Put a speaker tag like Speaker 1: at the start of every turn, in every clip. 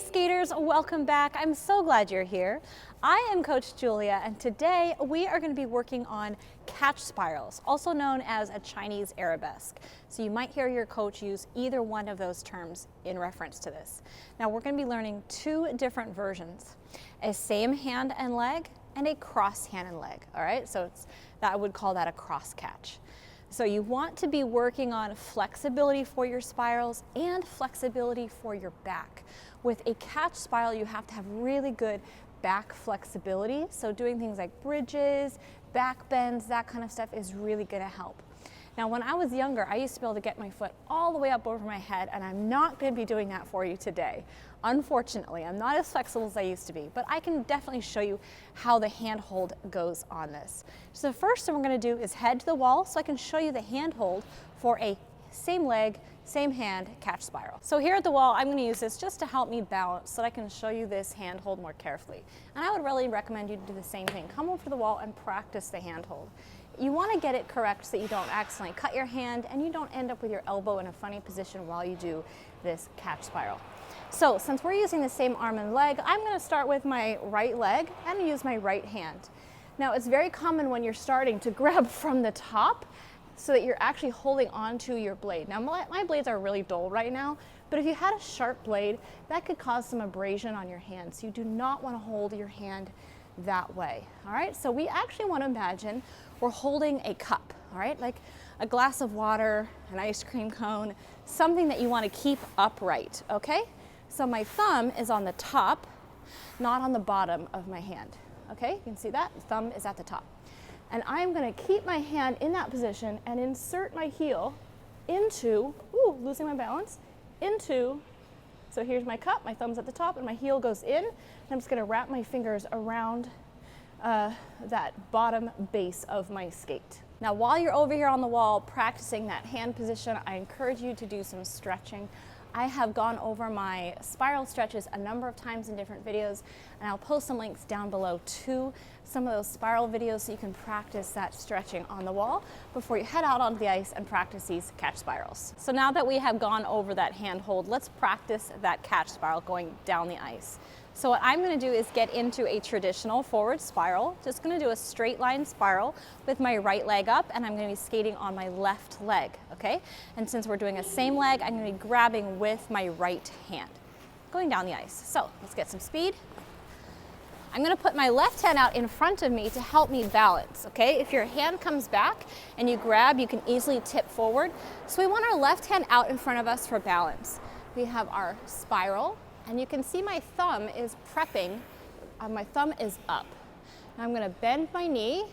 Speaker 1: skaters, welcome back. I'm so glad you're here. I am Coach Julia, and today we are going to be working on catch spirals, also known as a Chinese Arabesque. So you might hear your coach use either one of those terms in reference to this. Now we're going to be learning two different versions, a same hand and leg and a cross hand and leg. All right, so I would call that a cross catch. So you want to be working on flexibility for your spirals and flexibility for your back. With a catch spiral, you have to have really good back flexibility. So doing things like bridges, back bends, that kind of stuff is really going to help. Now, when I was younger, I used to be able to get my foot all the way up over my head, and I'm not going to be doing that for you today. Unfortunately, I'm not as flexible as I used to be, but I can definitely show you how the handhold goes on this. So the first thing we're going to do is head to the wall so I can show you the handhold for a same leg, same hand catch spiral. So here at the wall, I'm going to use this just to help me balance so that I can show you this handhold more carefully. And I would really recommend you to do the same thing. Come over to the wall and practice the handhold. You want to get it correct so that you don't accidentally cut your hand and you don't end up with your elbow in a funny position while you do this catch spiral. So since we're using the same arm and leg, I'm going to start with my right leg and use my right hand. Now it's very common when you're starting to grab from the top so that you're actually holding onto your blade. Now my blades are really dull right now, but if you had a sharp blade, that could cause some abrasion on your hand. So you do not want to hold your hand that way. All right, so we actually want to imagine we're holding a cup, all right, like a glass of water, an ice cream cone, something that you want to keep upright, okay? So my thumb is on the top, not on the bottom of my hand, okay? You can see that, the thumb is at the top. And I'm going to keep my hand in that position and insert my heel into, losing my balance, into, so here's my cup, my thumb's at the top and my heel goes in, and I'm just going to wrap my fingers around that bottom base of my skate. Now while you're over here on the wall practicing that hand position, I encourage you to do some stretching. I have gone over my spiral stretches a number of times in different videos, and I'll post some links down below to some of those spiral videos so you can practice that stretching on the wall before you head out onto the ice and practice these catch spirals. So now that we have gone over that hand hold, let's practice that catch spiral going down the ice. So what I'm going to do is get into a traditional forward spiral. Just going to do a straight line spiral with my right leg up, and I'm going to be skating on my left leg, okay? And since we're doing a same leg, I'm going to be grabbing with my right hand, going down the ice. So let's get some speed. I'm going to put my left hand out in front of me to help me balance, okay? If your hand comes back and you grab, you can easily tip forward. So we want our left hand out in front of us for balance. We have our spiral. And you can see my thumb is prepping, my thumb is up. Now I'm gonna bend my knee,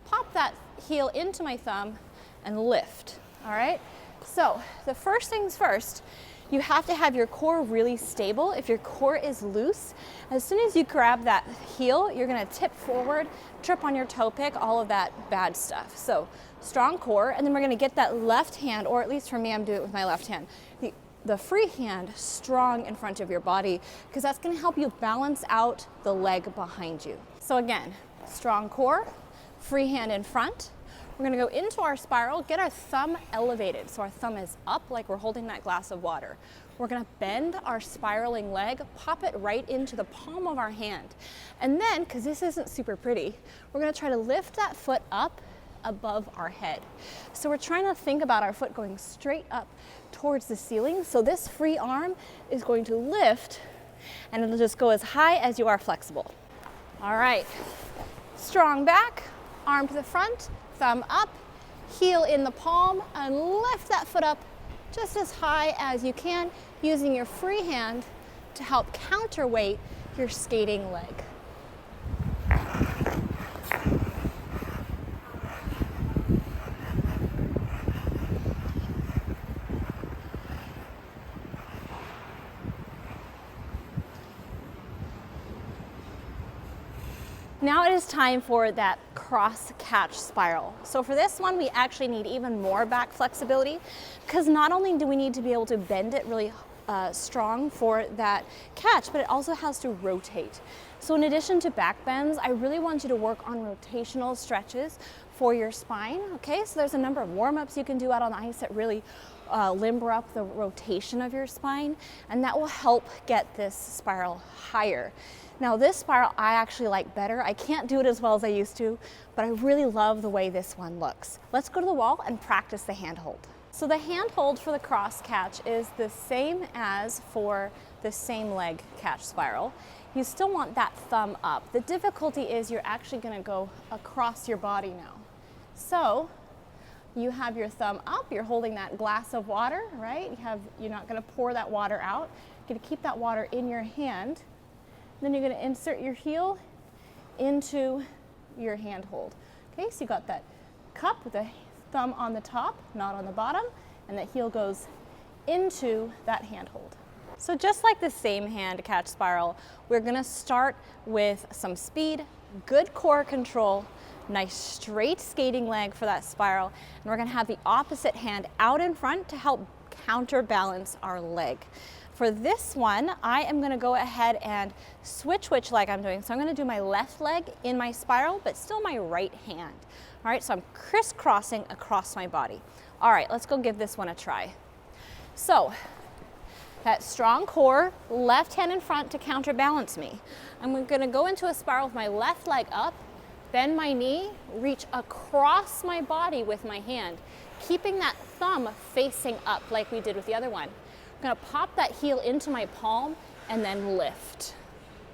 Speaker 1: pop that heel into my thumb, and lift, all right? So the first things first, you have to have your core really stable. If your core is loose, as soon as you grab that heel, you're gonna tip forward, trip on your toe pick, all of that bad stuff. So strong core, and then we're gonna get that left hand, or at least for me, I'm doing it with my left hand. The free hand strong in front of your body, because that's going to help you balance out the leg behind you. So again, strong core, free hand in front. We're going to go into our spiral, get our thumb elevated so our thumb is up like we're holding that glass of water. We're going to bend our spiraling leg, pop it right into the palm of our hand. And then, because this isn't super pretty, we're going to try to lift that foot up above our head. So we're trying to think about our foot going straight up towards the ceiling. So this free arm is going to lift and it'll just go as high as you are flexible. All right, strong back, arm to the front, thumb up, heel in the palm, and lift that foot up just as high as you can using your free hand to help counterweight your skating leg. Now it is time for that cross catch spiral. So for this one, we actually need even more back flexibility, because not only do we need to be able to bend it really strong for that catch, but it also has to rotate. So in addition to back bends, I really want you to work on rotational stretches for your spine, okay? So there's a number of warm-ups you can do out on the ice that really limber up the rotation of your spine, and that will help get this spiral higher. Now this spiral I actually like better. I can't do it as well as I used to, but I really love the way this one looks. Let's go to the wall and practice the hand hold. So the hand hold for the cross catch is the same as for the same leg catch spiral. You still want that thumb up. The difficulty is you're actually going to go across your body now. So you have your thumb up, you're holding that glass of water, right? You're not going to pour that water out. You're going to keep that water in your hand. Then you're going to insert your heel into your hand hold. Okay, so you got that cup with the thumb on the top, not on the bottom, and that heel goes into that hand hold. So just like the same hand catch spiral, we're gonna start with some speed, good core control, nice straight skating leg for that spiral, and we're gonna have the opposite hand out in front to help counterbalance our leg. For this one, I am gonna go ahead and switch which leg I'm doing. So I'm gonna do my left leg in my spiral, but still my right hand. All right, so I'm crisscrossing across my body. All right, let's go give this one a try. So, that strong core, left hand in front to counterbalance me. I'm gonna go into a spiral with my left leg up, bend my knee, reach across my body with my hand, keeping that thumb facing up like we did with the other one. I'm gonna pop that heel into my palm and then lift.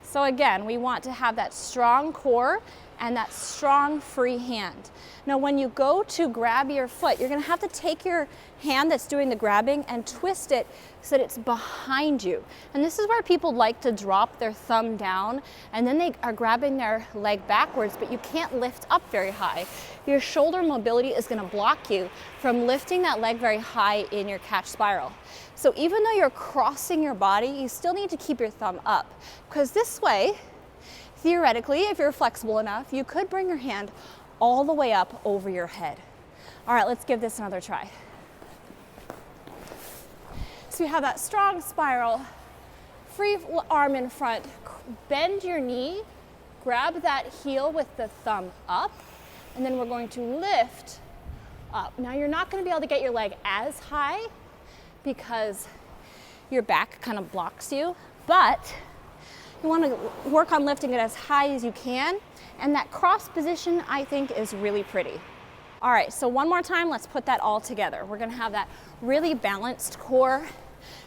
Speaker 1: So again, we want to have that strong core and that strong free hand. Now when you go to grab your foot, you're gonna have to take your hand that's doing the grabbing and twist it so that it's behind you. And this is where people like to drop their thumb down and then they are grabbing their leg backwards, but you can't lift up very high. Your shoulder mobility is gonna block you from lifting that leg very high in your catch spiral. So even though you're crossing your body, you still need to keep your thumb up, because this way, theoretically, if you're flexible enough, you could bring your hand all the way up over your head. All right, let's give this another try. So you have that strong spiral, free arm in front, bend your knee, grab that heel with the thumb up, and then we're going to lift up. Now you're not going to be able to get your leg as high because your back kind of blocks you, but you want to work on lifting it as high as you can, and that cross position I think is really pretty. All right, so one more time, let's put that all together. We're gonna have that really balanced core,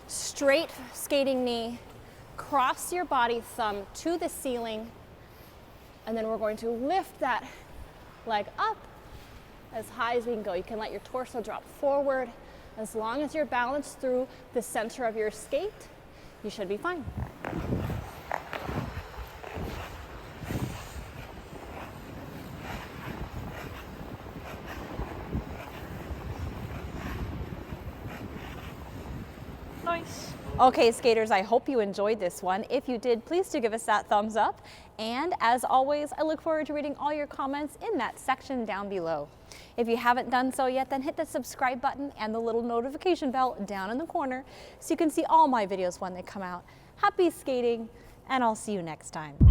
Speaker 1: straight skating knee, cross your body, thumb to the ceiling, and then we're going to lift that leg up as high as we can go. You can let your torso drop forward. As long as you're balanced through the center of your skate, you should be fine.
Speaker 2: Nice.
Speaker 1: Okay, skaters, I hope you enjoyed this one. If you did, please do give us that thumbs up. And as always, I look forward to reading all your comments in that section down below. If you haven't done so yet, then hit the subscribe button and the little notification bell down in the corner so you can see all my videos when they come out. Happy skating, and I'll see you next time.